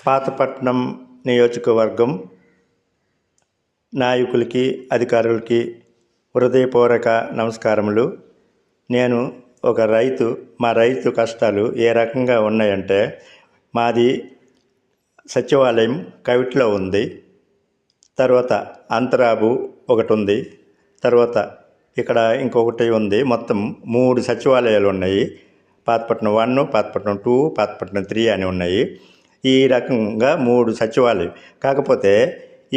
పాతపట్నం నియోజకవర్గం నాయకులకి, అధికారులకి హృదయపూర్వక నమస్కారములు. నేను ఒక రైతు. మా రైతు కష్టాలు ఏ రకంగా ఉన్నాయంటే, మాది సచివాలయం కవిట్లో ఉంది, తర్వాత అంతరాబు ఒకటి ఉంది, తర్వాత ఇక్కడ ఇంకొకటి ఉంది. మొత్తం 3 సచివాలయాలు ఉన్నాయి. పాతపట్నం 1, పాతపట్నం 2, పాతపట్నం 3 అని ఉన్నాయి. ఈ రకంగా 3 సచివాలయం. కాకపోతే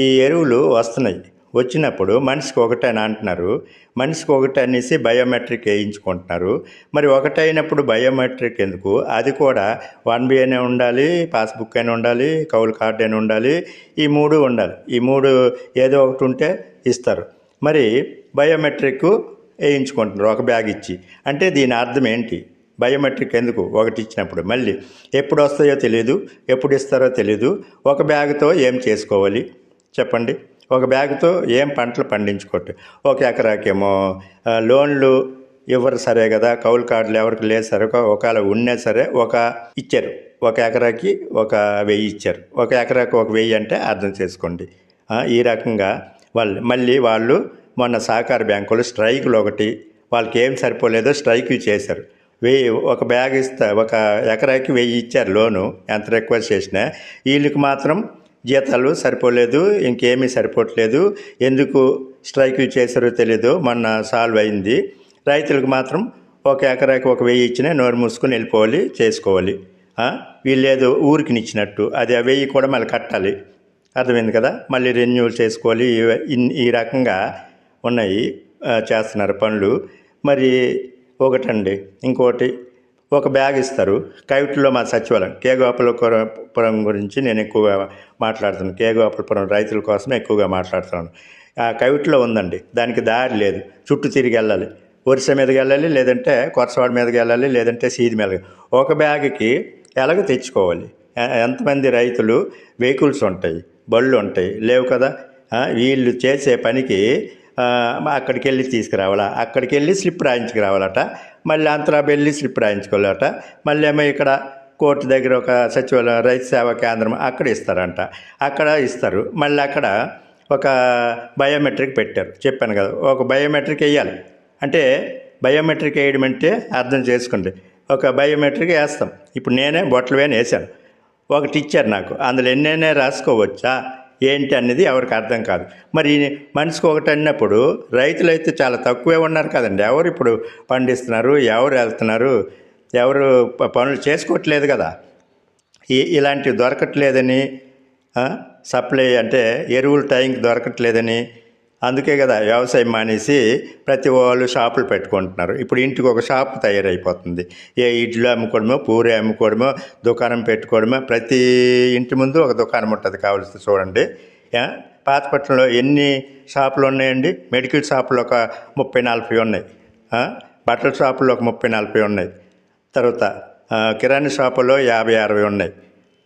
ఈ ఎరువులు వస్తున్నాయి. వచ్చినప్పుడు మనిషికి ఒకటని అంటున్నారు. మనిషికి ఒకటి అనేసి బయోమెట్రిక్ వేయించుకుంటున్నారు. మరి ఒకటైనప్పుడు బయోమెట్రిక్ ఎందుకు? అది కూడా 1B అనే ఉండాలి, పాస్బుక్ అయినా ఉండాలి, కౌలు కార్డు అయినా ఉండాలి. ఈ 3 ఉండాలి. ఈ 3 ఏదో ఒకటి ఉంటే ఇస్తారు. మరి బయోమెట్రిక్ వేయించుకుంటున్నారు ఒక బ్యాగ్ ఇచ్చి. అంటే దీని అర్థం ఏంటి? బయోమెట్రిక్ ఎందుకు? ఒకటి ఇచ్చినప్పుడు మళ్ళీ ఎప్పుడు వస్తాయో తెలియదు, ఎప్పుడు ఇస్తారో తెలియదు. ఒక బ్యాగ్తో ఏం చేసుకోవాలి చెప్పండి? ఒక బ్యాగ్తో ఏం పంటలు పండించుకోవట్టు. ఒక ఎకరాకేమో లోన్లు ఇవ్వరు సరే కదా, కౌలు కార్డులు ఎవరికి లేదు సరే, ఒకవేళ ఉన్నా సరే ఇచ్చారు. ఒక ఎకరాకి 1000 ఇచ్చారు. ఒక ఎకరాకి 1000 అంటే అర్థం చేసుకోండి. ఈ రకంగా వాళ్ళు మొన్న సహకార బ్యాంకులు స్ట్రైకులు ఒకటి, వాళ్ళకి ఏం సరిపోలేదో స్ట్రైకులు చేశారు. 1000 ఒక బ్యాగ్ ఒక ఎకరాకి 1000 ఇచ్చారు లోను, ఎంత రిక్వెస్ట్ చేసినా. వీళ్ళకి మాత్రం జీతాలు సరిపోలేదు, ఇంకేమీ సరిపోవట్లేదు. ఎందుకు స్ట్రైకులు చేశారో తెలీదు. మొన్న సాల్వ్ అయింది. రైతులకు మాత్రం ఒక ఎకరాకి 1000 ఇచ్చినా నోరు మూసుకొని వెళ్ళిపోవాలి, చేసుకోవాలి. వీళ్ళేదో ఊరికి ఇచ్చినట్టు అది 1000 కూడా మళ్ళీ కట్టాలి. అర్థమైంది కదా? మళ్ళీ రెన్యూల్ చేసుకోవాలి. ఈ రకంగా ఉన్నాయి, చేస్తున్నారు పనులు. మరి ఒకటండి, ఇంకోటి ఒక బ్యాగ్ ఇస్తారు. కవిటిలో మా సచివాలయం కేగోపాలపురం గురించి నేను ఎక్కువగా మాట్లాడుతున్నాను. కేగోపాలపురం రైతుల కోసమే ఎక్కువగా మాట్లాడుతున్నాను. కవిటిలో ఉందండి, దానికి దారి లేదు, చుట్టూ తిరిగి వెళ్ళాలి. వరుస మీదకి వెళ్ళాలి, లేదంటే కొరసవాడ మీదకి వెళ్ళాలి, లేదంటే సీది మీదకి. ఒక బ్యాగ్కి ఎలాగ తెచ్చుకోవాలి? ఎంతమంది రైతులు వెహికల్స్ ఉంటాయి, బళ్ళు ఉంటాయి, లేవు కదా. వీళ్ళు చేసే పనికి అక్కడికి వెళ్ళి తీసుకురావాలా, అక్కడికి వెళ్ళి స్లిప్ రాయించుకు రావాలట, మళ్ళీ అంతరాబు వెళ్ళి స్లిప్ రాయించుకోవాలట, మళ్ళీ ఏమో ఇక్కడ కోర్టు దగ్గర ఒక సచివాలయం రైతు సేవా కేంద్రం అక్కడ ఇస్తారంట, అక్కడ ఇస్తారు. మళ్ళీ అక్కడ ఒక బయోమెట్రిక్ పెట్టారు, చెప్పాను కదా. ఒక బయోమెట్రిక్ వేయాలి. అంటే బయోమెట్రిక్ వేయడం అంటే అర్థం చేసుకోండి, ఒక బయోమెట్రిక్ వేస్తాం. ఇప్పుడు నేనే బొట్టలు వేని వేసాను, ఒకటి ఇచ్చారు నాకు, అందులో ఎన్నైనా రాసుకోవచ్చా ఏంటి అనేది ఎవరికి అర్థం కాదు. మరి మనిషికి ఒకటి అన్నప్పుడు రైతులైతే చాలా తక్కువే ఉన్నారు కదండి. ఎవరు ఇప్పుడు పండిస్తున్నారు, ఎవరు వెళ్తున్నారు, ఎవరు పనులు చేసుకోవట్లేదు కదా. ఇలాంటివి దొరకట్లేదని, సప్లై అంటే ఎరువులు టైంకి దొరకట్లేదని, అందుకే కదా వ్యవసాయం మానేసి ప్రతి వాళ్ళు షాపులు పెట్టుకుంటున్నారు. ఇప్పుడు ఇంటికి ఒక షాపు తయారైపోతుంది. ఇడ్లు అమ్ముకోవడమో, పూరి అమ్ముకోవడమో, దుకాణం పెట్టుకోవడమో. ప్రతి ఇంటి ముందు ఒక దుకాణం ఉంటుంది కావాల్సి చూడండి. పాతపట్నంలో ఎన్ని షాపులు ఉన్నాయండి? మెడికల్ షాపులు ఒక 30-40 ఉన్నాయి. బట్టల షాపులు ఒక 30-40 ఉన్నాయి. తర్వాత కిరాణా షాపులో 50-60 ఉన్నాయి.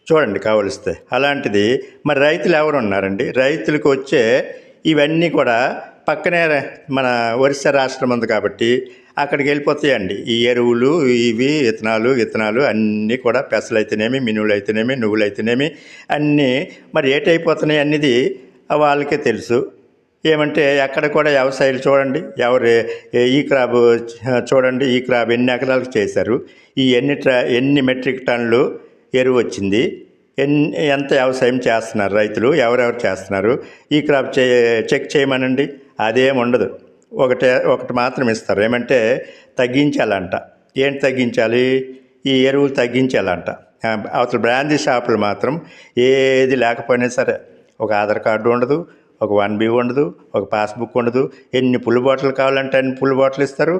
చూడండి కావలిస్తే. అలాంటిది మరి రైతులు ఎవరు ఉన్నారండి? రైతులకు వచ్చే ఇవన్నీ కూడా పక్కనే మన ఒరిస్సా రాష్ట్రం ఉంది కాబట్టి అక్కడికి వెళ్ళిపోతాయండి. ఈ ఎరువులు, ఇవి విత్తనాలు అన్నీ కూడా పెసలు అయితేనేమి, మినువులు అయితేనేమి, నువ్వులు అయితేనేమి అన్నీ మరి ఏటైపోతున్నాయి అనేది వాళ్ళకే తెలుసు. ఏమంటే అక్కడ కూడా వ్యవసాయాలు చూడండి, ఈ క్రాప్ చూడండి, ఈ క్రాప్ ఎన్ని ఎకరాలకు చేశారు, ఈ ఎన్ని మెట్రిక్ టన్నులు ఎరువు వచ్చింది, ఎంత వ్యవసాయం చేస్తున్నారు రైతులు, ఎవరెవరు చేస్తున్నారు, ఈ క్రాప్ చెక్ చేయమనండి. అదేం ఉండదు. ఒకటి మాత్రం ఇస్తారు, ఏమంటే తగ్గించాలంట. ఏంటి తగ్గించాలి? ఈ ఎరువులు తగ్గించాలంట. అవతల బ్రాందీ షాపులు మాత్రం ఏది లేకపోయినా సరే ఒక ఆధార్ కార్డు ఉండదు, ఒక 1B ఉండదు, ఒక పాస్బుక్ ఉండదు. ఎన్ని పుల్లు బాటిల్ కావాలంటే అన్ని పుల్లు బాటిల్ ఇస్తారు,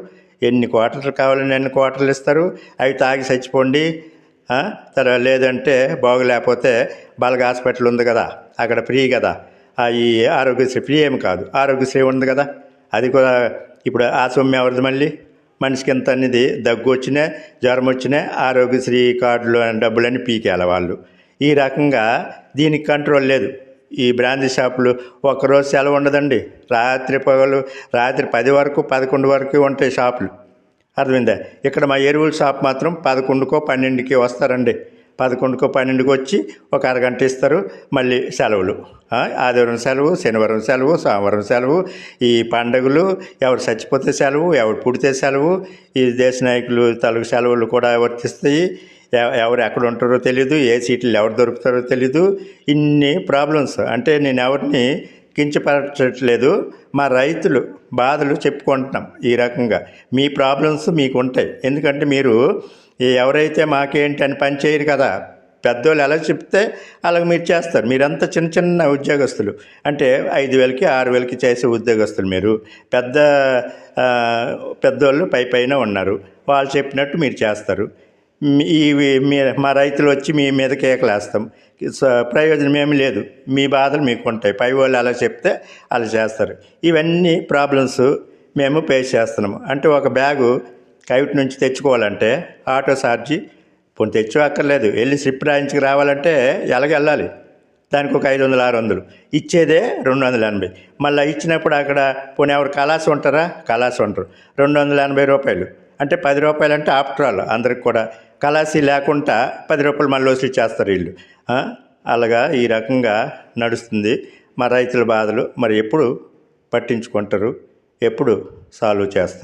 ఎన్ని క్వార్టర్లు కావాలని అన్ని క్వార్టర్లు ఇస్తారు. అవి తాగి చచ్చిపోండి. తర్వాత లేదంటే బాగోలేకపోతే బలగ హాస్పిటల్ ఉంది కదా, అక్కడ ఫ్రీ కదా. ఈ ఆరోగ్యశ్రీ ఫ్రీ ఏమి కాదు, ఆరోగ్యశ్రీ ఉంది కదా, అది కూడా ఇప్పుడు ఆ సొమ్ము ఎవరిది? మళ్ళీ మనిషికి ఎంత అనేది దగ్గు వచ్చినా, జ్వరం వచ్చినా ఆరోగ్యశ్రీ కార్డులు డబ్బులన్నీ పీకేయాలి వాళ్ళు. ఈ రకంగా దీనికి కంట్రోల్ లేదు. ఈ బ్రాందీ షాపులు ఒక్కరోజు సెలవు ఉండదండి. రాత్రి 10 వరకు 11 వరకు ఉంటాయి షాపులు. అర్థమైందా? ఇక్కడ మా ఎరువుల షాప్ మాత్రం 11కో 12కి వస్తారండి. 11కో 12కో వచ్చి ఒక అరగంట ఇస్తారు, మళ్ళీ సెలవులు. ఆదివారం సెలవు, శనివారం సెలవు, సోమవారం సెలవు, ఈ పండుగలు, ఎవరు చచ్చిపోతే సెలవు, ఎవరు పుడితే సెలవు, ఈ దేశ నాయకులు తాలూకు సెలవులు కూడా వర్తిస్తాయి. ఎవరు ఎక్కడ ఉంటారో తెలీదు, ఏ సీట్లు ఎవరు దొరుకుతారో తెలీదు. ఇన్ని ప్రాబ్లమ్స్. అంటే నేను ఎవరిని కించపరచట్లేదు, మా రైతులు బాధలు చెప్పుకుంటున్నాం. ఈ రకంగా మీ ప్రాబ్లమ్స్ మీకు ఉంటాయి. ఎందుకంటే మీరు ఎవరైతే మాకేంటి అని పని చేయరు కదా. పెద్దోళ్ళు ఎలా చెప్తే అలాగ మీరు చేస్తారు. మీరంతా చిన్న చిన్న ఉద్యోగస్తులు, అంటే 5,000కి 6,000కి చేసే ఉద్యోగస్తులు. మీరు పెద్దోళ్ళు పైన ఉన్నారు, వాళ్ళు చెప్పినట్టు మీరు చేస్తారు. మా రైతులు వచ్చి మీ మీద కేకలేస్తాం, ప్రయోజనం ఏమీ లేదు. మీ బాధలు మీకు ఉంటాయి, పై వాళ్ళు అలా చెప్తే అలా చేస్తారు. ఇవన్నీ ప్రాబ్లమ్స్ మేము ఫేస్ చేస్తున్నాము. అంటే ఒక బ్యాగు కైట్ నుంచి తెచ్చుకోవాలంటే ఆటో ఛార్జీ పోనీ తెచ్చుకోక్కర్లేదు, వెళ్ళి స్లిప్ రాయించుకు రావాలంటే ఎలాగెళ్ళాలి, దానికి ఒక 500-600, ఇచ్చేదే 280. మళ్ళీ ఇచ్చినప్పుడు అక్కడ పోనీ ఎవరు కళాసు ఉంటారా, కళాసు ఉంటారు, 280 రూపాయలు. అంటే 10 రూపాయలు అంటే ఆఫ్టర్ ఆల్ అందరికి కూడా కళాసి లేకుండా 10 రూపాయలు మళ్ళీ వసూలు చేస్తారు వీళ్ళు. అలాగా ఈ రకంగా నడుస్తుంది మా రైతుల బాధలు. మరి ఎప్పుడు పట్టించుకుంటారు, ఎప్పుడు సాల్వ్ చేస్తారు?